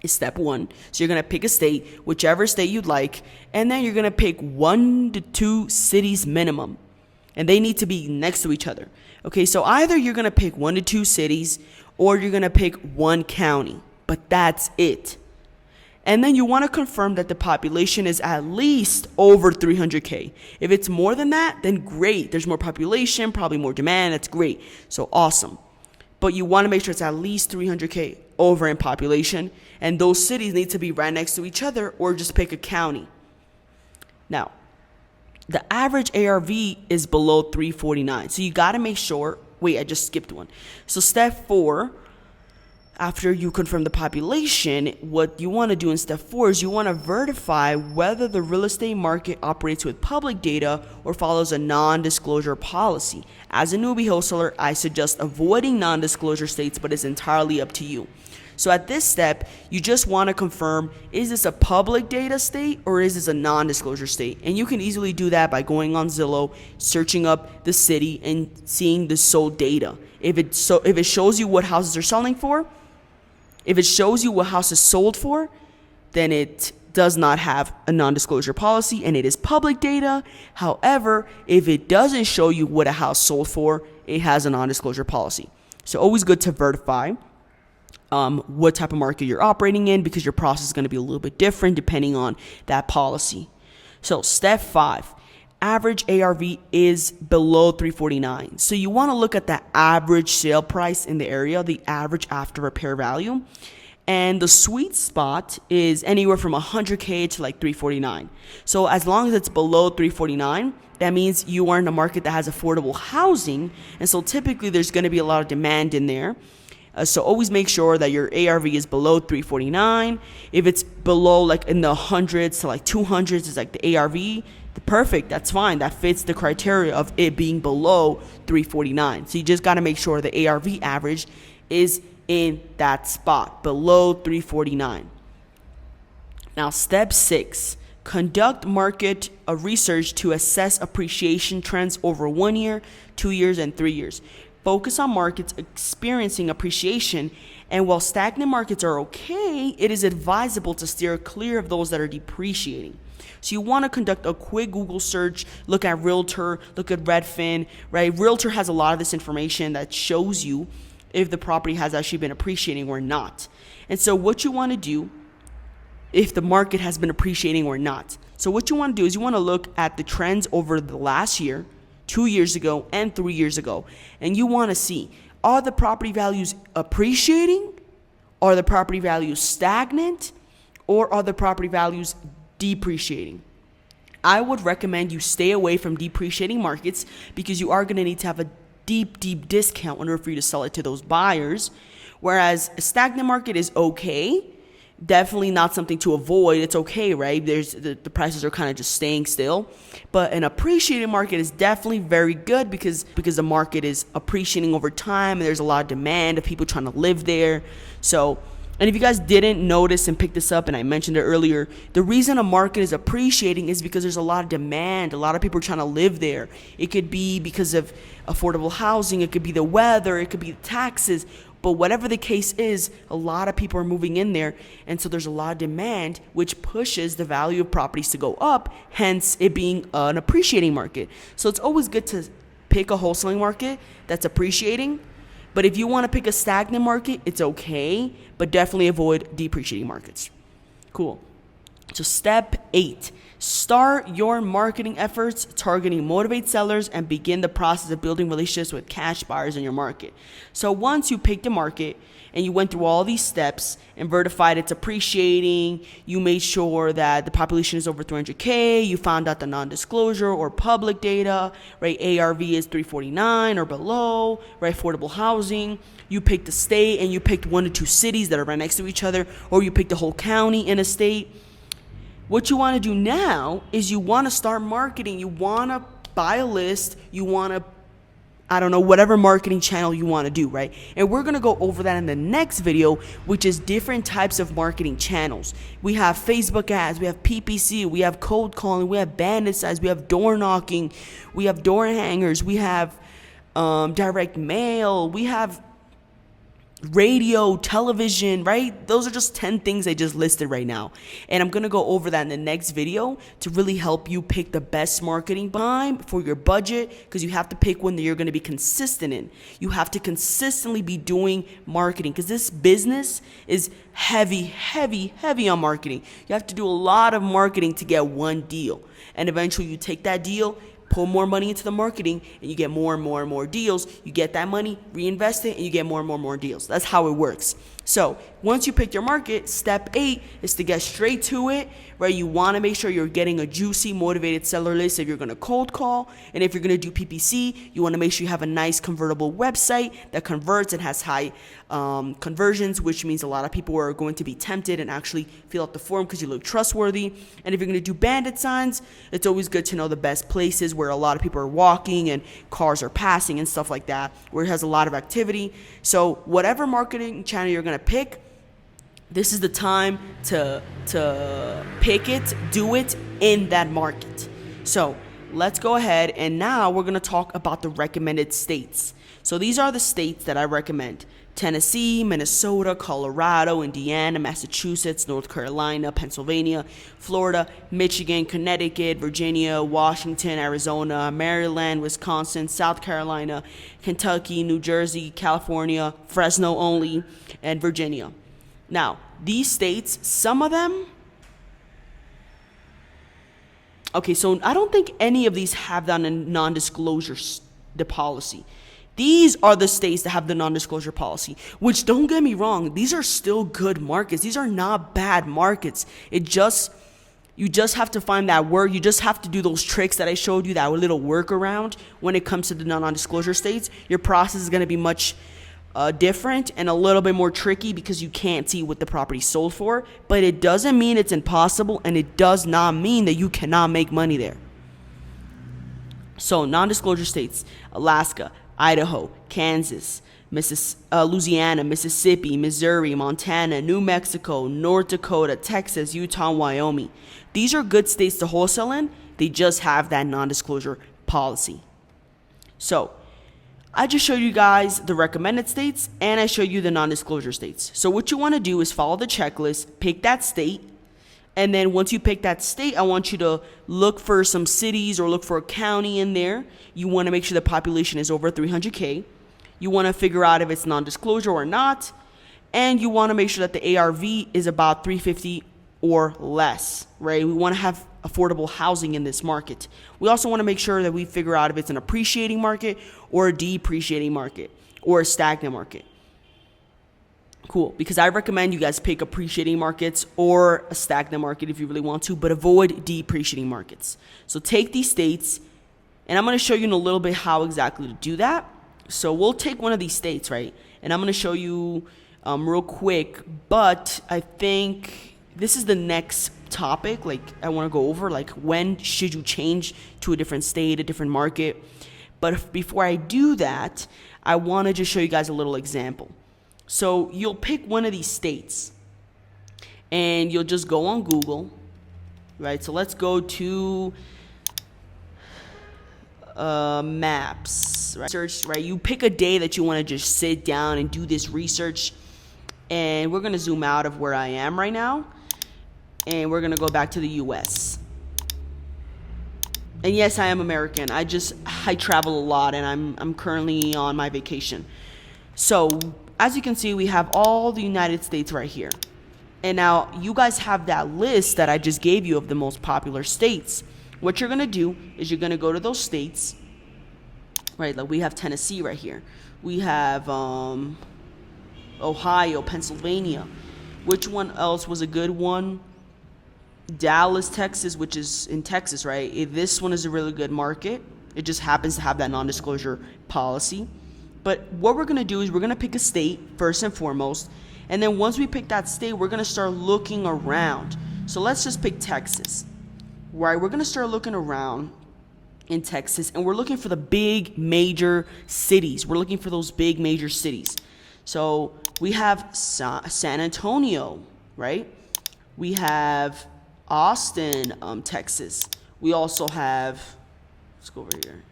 is step 1. So you're going to pick a state, whichever state you'd like, and then you're going to pick 1 to 2 cities minimum, and they need to be next to each other. Okay, so either you're going to pick 1 to 2 cities or you're going to pick 1 county, but that's it. And then you want to confirm that the population is at least over 300K. If it's more than that, then great. There's more population, probably more demand. That's great. So awesome. But you want to make sure it's at least 300K over in population. And those cities need to be right next to each other, or just pick a county. Now, the average ARV is below 349. So you got to make sure, wait, I just skipped one. So step 4, after you confirm the population, what you want to do in step 4 is you want to verify whether the real estate market operates with public data or follows a non-disclosure policy. As a newbie wholesaler, I suggest avoiding non-disclosure states, but it's entirely up to you. So at this step, you just want to confirm, is this a public data state or is this a non-disclosure state? And you can easily do that by going on Zillow, searching up the city and seeing the sold data. If it shows you what houses are selling for, if it shows you what house is sold for, then it does not have a non-disclosure policy and it is public data. However, if it doesn't show you what a house sold for, it has a non-disclosure policy. So always good to verify what type of market you're operating in, because your process is going to be a little bit different depending on that policy. So step 5, average ARV is below 349. So you want to look at the average sale price in the area, the average after repair value. And the sweet spot is anywhere from 100K to like 349. So as long as it's below 349, that means you are in a market that has affordable housing. And so typically there's going to be a lot of demand in there. So always make sure that your ARV is below 349. If it's below like in the hundreds to like 200s is like the ARV, perfect, that's fine. That fits the criteria of it being below 349. So you just got to make sure the ARV average is in that spot, below 349. Now, step 6, conduct market research to assess appreciation trends over 1 year, 2 years, and 3 years. Focus on markets experiencing appreciation, and while stagnant markets are okay, it is advisable to steer clear of those that are depreciating. So you want to conduct a quick Google search, look at Realtor, look at Redfin, right? Realtor has a lot of this information that shows you if the property has actually been appreciating or not. And so what you want to do, if the market has been appreciating or not. So what you want to do is you want to look at the trends over the last year, 2 years ago, and 3 years ago. And you want to see, are the property values appreciating? Are the property values stagnant? Or are the property values depreciating? I would recommend you stay away from depreciating markets, because you are going to need to have a deep discount in order for you to sell it to those buyers. Whereas a stagnant market is okay. Definitely not something to avoid. It's okay, right? There's the prices are kind of just staying still. But an appreciating market is definitely very good because the market is appreciating over time and there's a lot of demand of people trying to live there. So, and if you guys didn't notice and pick this up, and I mentioned it earlier, the reason a market is appreciating is because there's a lot of demand. A lot of people are trying to live there. It could be because of affordable housing. It could be the weather. It could be the taxes. But whatever the case is, a lot of people are moving in there. And so there's a lot of demand, which pushes the value of properties to go up, hence it being an appreciating market. So it's always good to pick a wholesaling market that's appreciating. But if you want to pick a stagnant market, it's okay, but definitely avoid depreciating markets. Cool. So step 8, Start your marketing efforts targeting motivate sellers and begin the process of building relationships with cash buyers in your market. So once you pick the market and you went through all these steps and verified it's appreciating, you made sure that the population is over 300K, you found out the non-disclosure or public data, right? ARV is 349 or below, right? Affordable housing. You picked a state and you picked 1 to 2 cities that are right next to each other, or you picked a whole county in a state. What you want to do now is you want to start marketing. You want to buy a list. You want to, I don't know, whatever marketing channel you want to do, right? And we're going to go over that in the next video, which is different types of marketing channels. We have Facebook ads, we have PPC, we have cold calling, we have bandit size, we have door knocking, we have door hangers, we have direct mail, we have radio, television, right? Those are just 10 things I just listed right now. And I'm going to go over that in the next video to really help you pick the best marketing time for your budget, because you have to pick one that you're going to be consistent in. You have to consistently be doing marketing, because this business is heavy on marketing. You have to do a lot of marketing to get one deal. And eventually you take that deal, pull more money into the marketing, and you get more and more deals. You get that money, reinvest it, and you get more and more deals. That's how it works. So once you pick your market, step 8 is to get straight to it, right? You want to make sure you're getting a juicy, motivated seller list if you're going to cold call. And if you're going to do PPC, you want to make sure you have a nice convertible website that converts and has high conversions, which means a lot of people are going to be tempted and actually fill out the form because you look trustworthy. And if you're going to do bandit signs, it's always good to know the best places where a lot of people are walking and cars are passing and stuff like that, where it has a lot of activity. So whatever marketing channel you're going to pick, this is the time to pick it, do it in that market. So let's go ahead, and now we're going to talk about the recommended states. So these are the states that I recommend: Tennessee, Minnesota, Colorado, Indiana, Massachusetts, North Carolina, Pennsylvania, Florida, Michigan, Connecticut, Virginia, Washington, Arizona, Maryland, Wisconsin, South Carolina, Kentucky, New Jersey, California, Fresno only, and Virginia. Now, these states, some of them, okay, so I don't think any of these have that non-disclosure the policy. These are the states that have the non-disclosure policy, which, don't get me wrong, these are still good markets. These are not bad markets. You just have to find that word. You just have to do those tricks that I showed you, that little workaround when it comes to the non-disclosure states. Your process is going to be much different and a little bit more tricky because you can't see what the property sold for, but it doesn't mean it's impossible, and it does not mean that you cannot make money there. So non-disclosure states: Alaska, Idaho, Kansas, Louisiana, Mississippi, Missouri, Montana, New Mexico, North Dakota, Texas, Utah, and Wyoming. These are good states to wholesale in. They just have that non-disclosure policy. So I just showed you guys the recommended states, and I showed you the non-disclosure states. So what you want to do is follow the checklist, pick that state, and then once you pick that state, I want you to look for some cities or look for a county in there. You want to make sure the population is over 300K. You want to figure out if it's non-disclosure or not. And you want to make sure that the ARV is about 350 or less, right? We want to have affordable housing in this market. We also want to make sure that we figure out if it's an appreciating market or a depreciating market or a stagnant market. Cool, because I recommend you guys pick appreciating markets or a stagnant market if you really want to, but avoid depreciating markets. So take these states, and I'm going to show you in a little bit how exactly to do that. So we'll take one of these states, right? And I'm going to show you real quick, but I think this is the next topic. Like, I want to go over, like, when should you change to a different state, a different market? But before I do that, I want to just show you guys a little example. So you'll pick one of these states, and you'll just go on Google, right? So let's go to maps, right? Search, right? You pick a day that you want to just sit down and do this research, and we're going to zoom out of where I am right now, and we're going to go back to the US. And yes, I am American. I travel a lot, and I'm currently on my vacation. So as you can see, we have all the United States right here. And now you guys have that list that I just gave you of the most popular states. What you're going to do is you're going to go to those states, right? Like we have Tennessee right here. We have Ohio, Pennsylvania. Which one else was a good one? Dallas, Texas, which is in Texas, right? This one is a really good market. It just happens to have that non-disclosure policy. But what we're going to do is we're going to pick a state first and foremost. And then once we pick that state, we're going to start looking around. So let's just pick Texas, right? We're going to start looking around in Texas, and we're looking for the big major cities. We're looking for those big major cities. So we have San Antonio, right? We have Austin, Texas. We also have, let's go over here.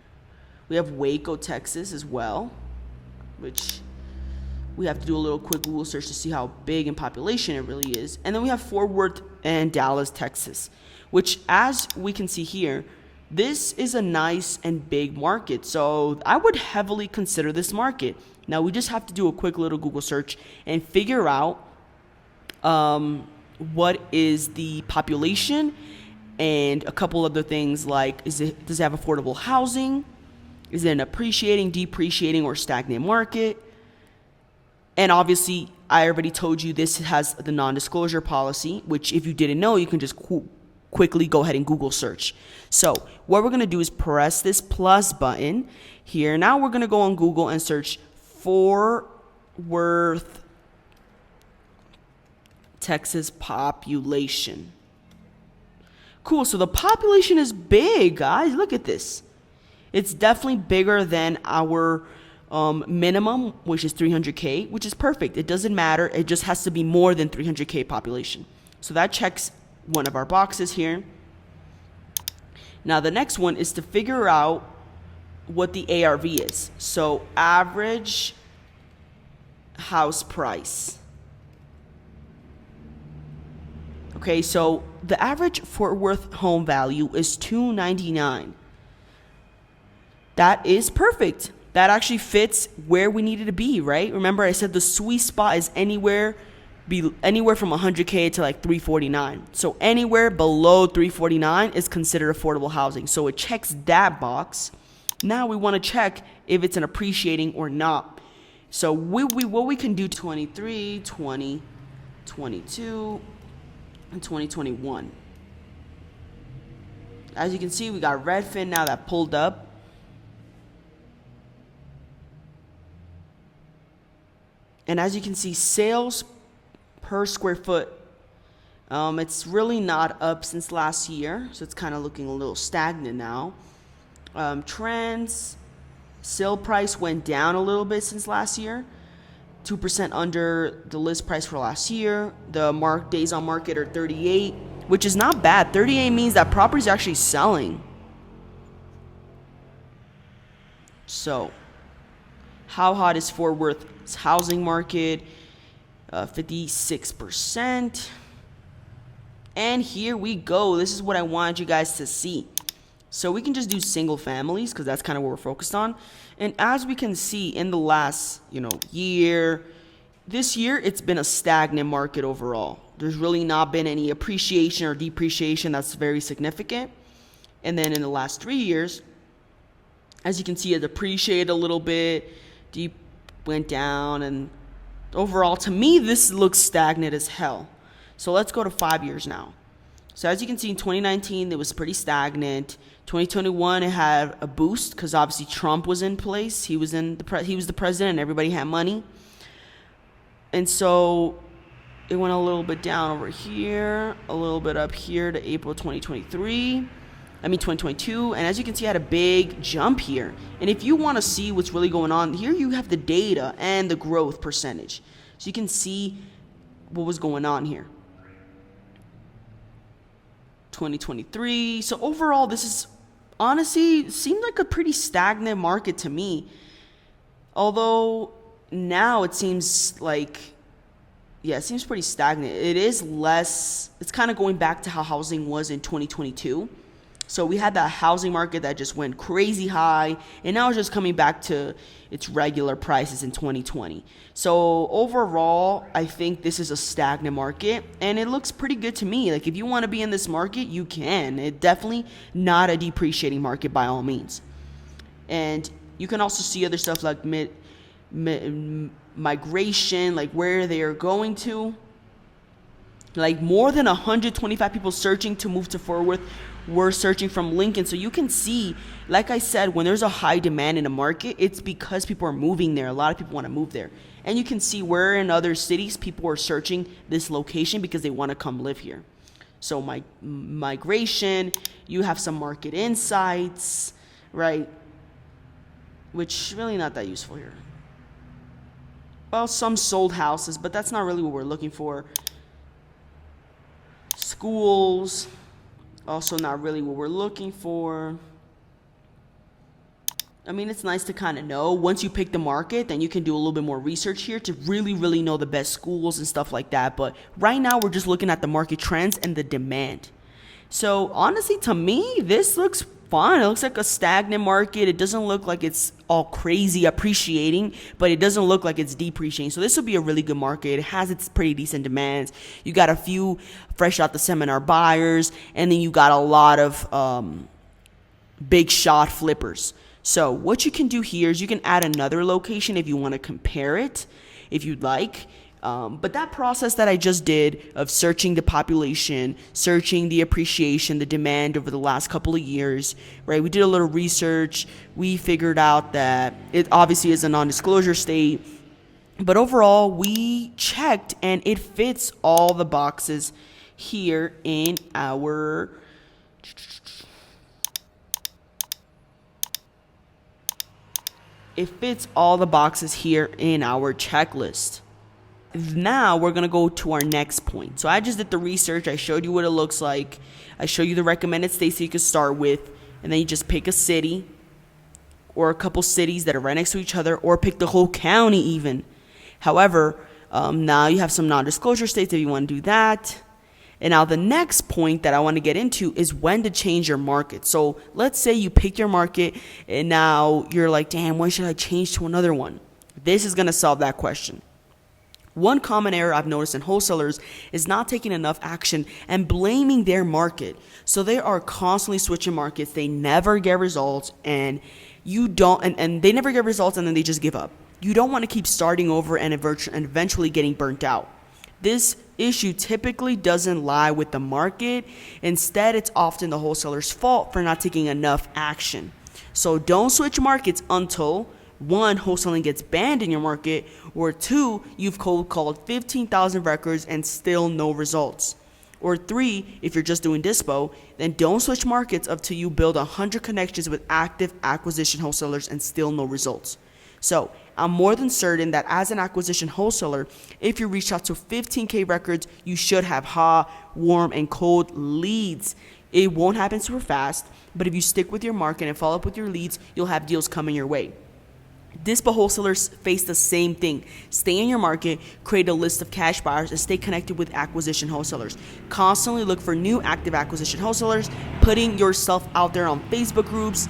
We have Waco, Texas as well, which we have to do a little quick Google search to see how big in population it really is. And then we have Fort Worth and Dallas, Texas, which, as we can see here, this is a nice and big market. So I would heavily consider this market. Now we just have to do a quick little Google search and figure out what is the population and a couple other things like, does it have affordable housing? Is it an appreciating, depreciating, or stagnant market? And obviously, I already told you this has the non-disclosure policy, which if you didn't know, you can just quickly go ahead and Google search. So what we're going to do is press this plus button here. Now we're going to go on Google and search Fort Worth, Texas population. Cool. So the population is big, guys. Look at this. It's definitely bigger than our minimum, which is 300K, which is perfect. It doesn't matter. It just has to be more than 300K population. So that checks one of our boxes here. Now the next one is to figure out what the ARV is. So average house price. Okay, so the average Fort Worth home value is $299. That is perfect. That actually fits where we needed to be, right? Remember I said the sweet spot is anywhere from 100K to like 349. So anywhere below 349 is considered affordable housing. So it checks that box. Now we want to check if it's an appreciating or not. So what we can do 23, 20, 22, and 2021. As you can see, we got Redfin now that pulled up. And as you can see, sales per square foot, it's really not up since last year. So it's kind of looking a little stagnant now. Trends, sale price went down a little bit since last year. 2% under the list price for last year. The days on market are 38, which is not bad. 38 means that properties are actually selling. So how hot is Fort Worth's housing market? 56%. And here we go. This is what I wanted you guys to see. So we can just do single families because that's kind of what we're focused on. And as we can see in the last, year, this year it's been a stagnant market overall. There's really not been any appreciation or depreciation that's very significant. And then in the last 3 years, as you can see, it appreciated a little bit, went down, and overall, to me, this looks stagnant as hell. So let's go to 5 years now. So as you can see, in 2019, it was pretty stagnant. 2021, it had a boost because obviously Trump was in place. He was the president, and everybody had money. And so it went a little bit down over here, a little bit up here to April 2022. And as you can see, I had a big jump here. And if you want to see what's really going on, here you have the data and the growth percentage. So you can see what was going on here. 2023. So overall, this is honestly seemed like a pretty stagnant market to me. Although now it seems like, it seems pretty stagnant. It is less, it's kind of going back to how housing was in 2022. So we had that housing market that just went crazy high, and now it's just coming back to its regular prices in 2020. So overall, I think this is a stagnant market, and it looks pretty good to me. Like, if you want to be in this market, you can. It's definitely not a depreciating market by all means. And you can also see other stuff like migration, like where they are going to. Like, more than 125 people searching to move to Fort Worth were searching from Lincoln. So you can see, like I said, when there's a high demand in a market, it's because people are moving there. A lot of people want to move there. And you can see where in other cities people are searching this location because they want to come live here. So migration, you have some market insights, right? Which really not that useful here. Well, some sold houses, but that's not really what we're looking for. Schools, also not really what we're looking for. I mean, it's nice to kind of know. Once you pick the market, then you can do a little bit more research here to really know the best schools and stuff like that. But right now, we're just looking at the market trends and the demand. So honestly, to me, this looks fun. It looks like a stagnant market. It doesn't look like it's all crazy appreciating, but it doesn't look like it's depreciating. So this will be a really good market. It has its pretty decent demands. You got a few fresh out the seminar buyers, and then you got a lot of big shot flippers. So what you can do here is you can add another location if you want to compare it, if you'd like. But that process that I just did of searching the population, searching the appreciation, the demand over the last couple of years, right? We did a little research. We figured out that it obviously is a non-disclosure state. But overall, we checked and it fits all the boxes here in our... It fits all the boxes here in our checklist. Now we're going to go to our next point. So I just did the research. I showed you what it looks like. I show you the recommended states that you can start with. And then you just pick a city or a couple cities that are right next to each other, or pick the whole county even. However, now you have some non-disclosure states if you want to do that. And now the next point that I want to get into is when to change your market. So let's say you pick your market and now you're like, damn, when should I change to another one? This is going to solve that question. One common error I've noticed in wholesalers is not taking enough action and blaming their market. So they are constantly switching markets. They never get results, and they never get results, and then they just give up. You don't want to keep starting over and eventually getting burnt out. This issue typically doesn't lie with the market. Instead, it's often the wholesaler's fault for not taking enough action. So don't switch markets until 1, wholesaling gets banned in your market, or 2, you've cold called 15,000 records and still no results. Or 3, if you're just doing dispo, then don't switch markets until you build 100 connections with active acquisition wholesalers and still no results. So I'm more than certain that as an acquisition wholesaler, if you reach out to 15K records, you should have hot, warm, and cold leads. It won't happen super fast, but if you stick with your market and follow up with your leads, you'll have deals coming your way. Dispo wholesalers face the same thing. Stay in your market, create a list of cash buyers, and stay connected with acquisition wholesalers. Constantly look for new active acquisition wholesalers, putting yourself out there on Facebook groups.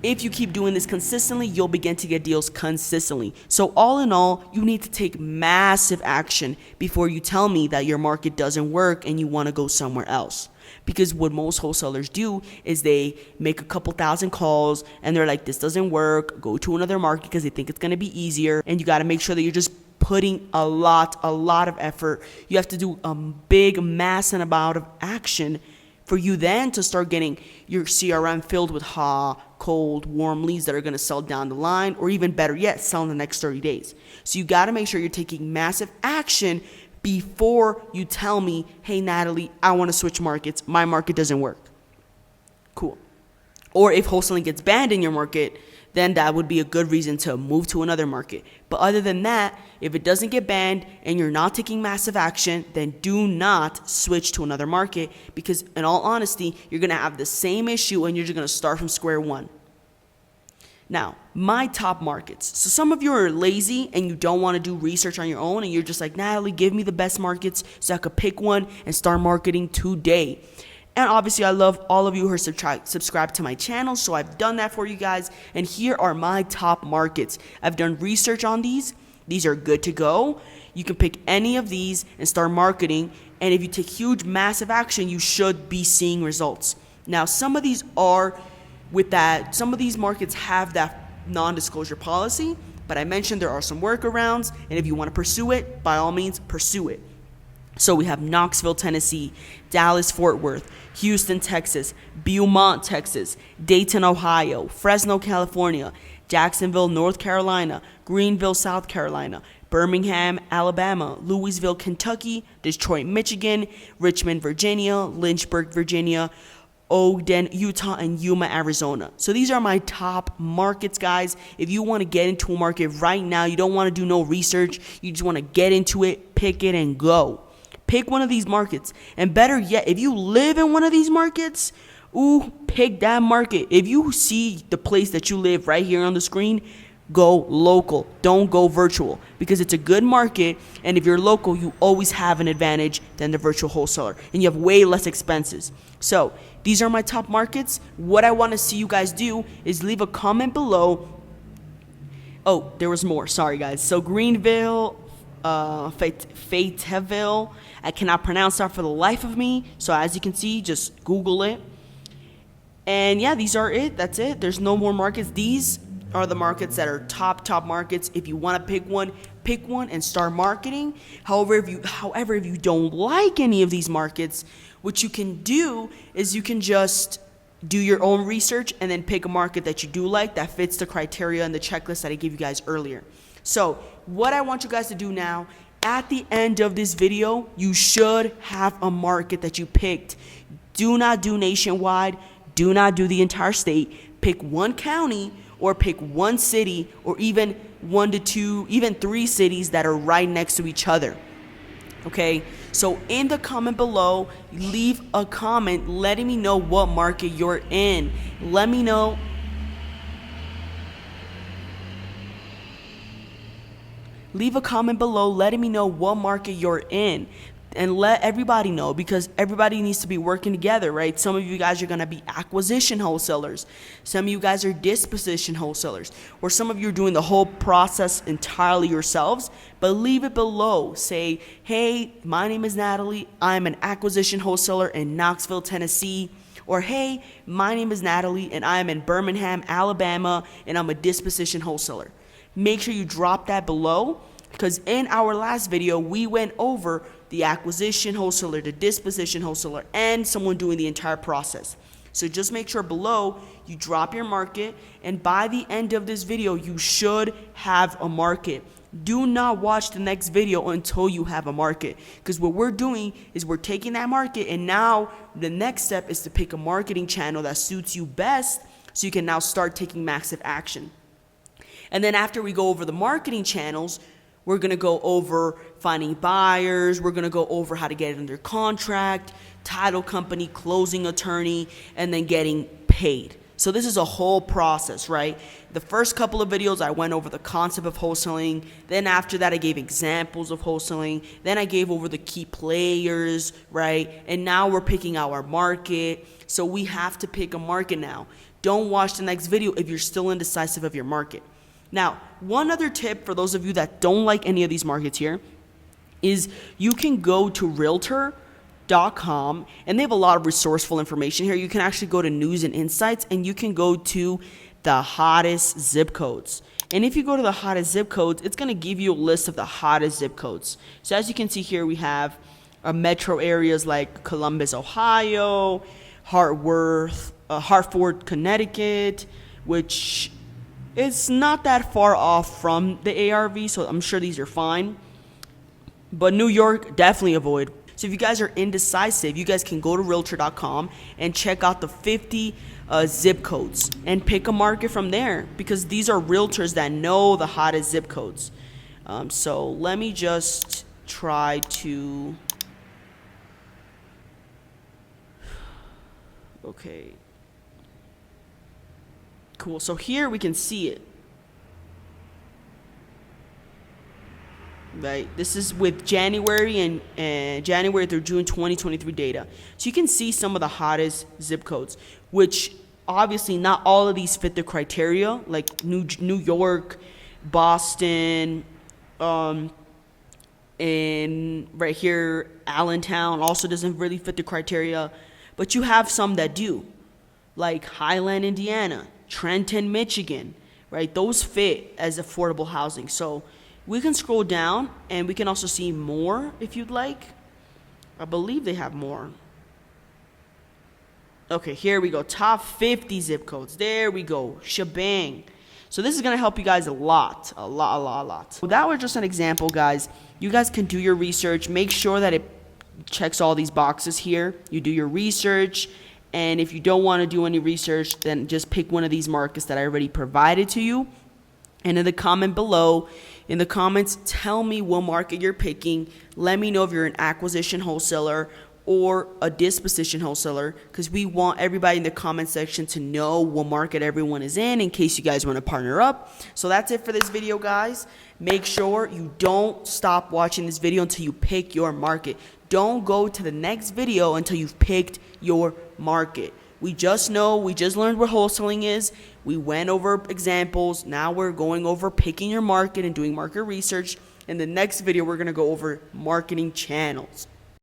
If you keep doing this consistently, you'll begin to get deals consistently. So all in all, you need to take massive action before you tell me that your market doesn't work and you want to go somewhere else. Because what most wholesalers do is they make a couple thousand calls and they're like, this doesn't work, go to another market because they think it's going to be easier. And you got to make sure that you're just putting a lot of effort. You have to do a big, massive amount of action for you then to start getting your CRM filled with hot, cold, warm leads that are going to sell down the line, or even better yet, sell in the next 30 days. So you got to make sure you're taking massive action before you tell me, hey, Nataly, I want to switch markets. My market doesn't work. Cool. Or if wholesaling gets banned in your market, then that would be a good reason to move to another market. But other than that, if it doesn't get banned and you're not taking massive action, then do not switch to another market, because in all honesty, you're going to have the same issue and you're just going to start from square one. Now, my top markets. So some of you are lazy and you don't want to do research on your own, and you're just like, Nataly, give me the best markets so I could pick one and start marketing today. And obviously, I love all of you who are subscribed to my channel, so I've done that for you guys. And here are my top markets. I've done research on these. These are good to go. You can pick any of these and start marketing. And if you take huge, massive action, you should be seeing results. Now, some of these are with that. Some of these markets have that non-disclosure policy, but I mentioned there are some workarounds. And if you want to pursue it, by all means, pursue it. So we have Knoxville, Tennessee, Dallas, Fort Worth, Houston, Texas, Beaumont, Texas, Dayton, Ohio, Fresno, California, Jacksonville, North Carolina, Greenville, South Carolina, Birmingham, Alabama, Louisville, Kentucky, Detroit, Michigan, Richmond, Virginia, Lynchburg, Virginia, Ogden, Utah, and Yuma, Arizona. So these are my top markets, guys. If you want to get into a market right now, you don't want to do no research, you just want to get into it, pick it, and go. Pick one of these markets. And better yet, if you live in one of these markets, pick that market. If you see the place that you live right here on the screen, go local. Don't go virtual, because it's a good market. And if you're local, you always have an advantage than the virtual wholesaler, and you have way less expenses. So these are my top markets. What I want to see you guys do is leave a comment below. Oh, there was more. Sorry, guys. So Greenville, Fayetteville. I cannot pronounce that for the life of me. So as you can see, just Google it. And yeah, these are it. That's it. There's no more markets. These are the markets that are top markets. If you want to pick one and start marketing. However, if you don't like any of these markets, what you can do is you can just do your own research and then pick a market that you do like that fits the criteria and the checklist that I gave you guys earlier. So what I want you guys to do now, at the end of this video, you should have a market that you picked. Do not do nationwide. Do not do the entire state. Pick one county or pick one city, or even 1 to 2, even 3 cities that are right next to each other. Okay, so in the comment below, leave a comment letting me know what market you're in. Let me know. Leave a comment below letting me know what market you're in, and let everybody know, because everybody needs to be working together, right? Some of you guys are going to be acquisition wholesalers. Some of you guys are disposition wholesalers, or some of you are doing the whole process entirely yourselves. But leave it below. Say, hey, my name is Natalie. I'm an acquisition wholesaler in Knoxville, Tennessee. Or, hey, my name is Natalie and I'm in Birmingham, Alabama, and I'm a disposition wholesaler. Make sure you drop that below, because in our last video, we went over the acquisition wholesaler, the disposition wholesaler, and someone doing the entire process. So just make sure below you drop your market, and by the end of this video, you should have a market. Do not watch the next video until you have a market, because what we're doing is we're taking that market, and now the next step is to pick a marketing channel that suits you best, so you can now start taking massive action. And then after we go over the marketing channels, we're going to go over finding buyers. We're going to go over how to get it under contract, title company, closing attorney, and then getting paid. So this is a whole process, right? The first couple of videos, I went over the concept of wholesaling. Then after that, I gave examples of wholesaling. Then I gave over the key players, right? And now we're picking our market. So we have to pick a market now. Don't watch the next video if you're still indecisive of your market. Now, one other tip for those of you that don't like any of these markets here is you can go to realtor.com, and they have a lot of resourceful information here. You can actually go to news and insights, and you can go to the hottest zip codes. And if you go to the hottest zip codes, it's going to give you a list of the hottest zip codes. So as you can see here, we have metro areas like Columbus, Ohio, Hartford, Connecticut, which it's not that far off from the ARV, so I'm sure these are fine. But New York, definitely avoid. So if you guys are indecisive, you guys can go to realtor.com and check out the 50 zip codes and pick a market from there, because these are realtors that know the hottest zip codes. So let me just try to... Okay. Cool, so here we can see it. right? This is with January and January through June 2023 data. So you can see some of the hottest zip codes, which obviously not all of these fit the criteria, like New York, Boston, and right here, Allentown also doesn't really fit the criteria, but you have some that do, like Highland, Indiana, Trenton, Michigan, right? Those fit as affordable housing. So we can scroll down and we can also see more if you'd like. I believe they have more. Okay, here we go. Top 50 zip codes. There we go. Shebang. So this is going to help you guys a lot. So that was just an example, guys. You guys can do your research. Make sure that it checks all these boxes here. You do your research. And if you don't want to do any research, then just pick one of these markets that I already provided to you. And in the comment below, in the comments, tell me what market you're picking. Let me know if you're an acquisition wholesaler or a disposition wholesaler, because we want everybody in the comment section to know what market everyone is in case you guys want to partner up. So that's it for this video, guys. Make sure you don't stop watching this video until you pick your market. Don't go to the next video until you've picked your market. We just learned what wholesaling is. We went over examples. Now we're going over picking your market and doing market research. In the next video, we're going to go over marketing channels.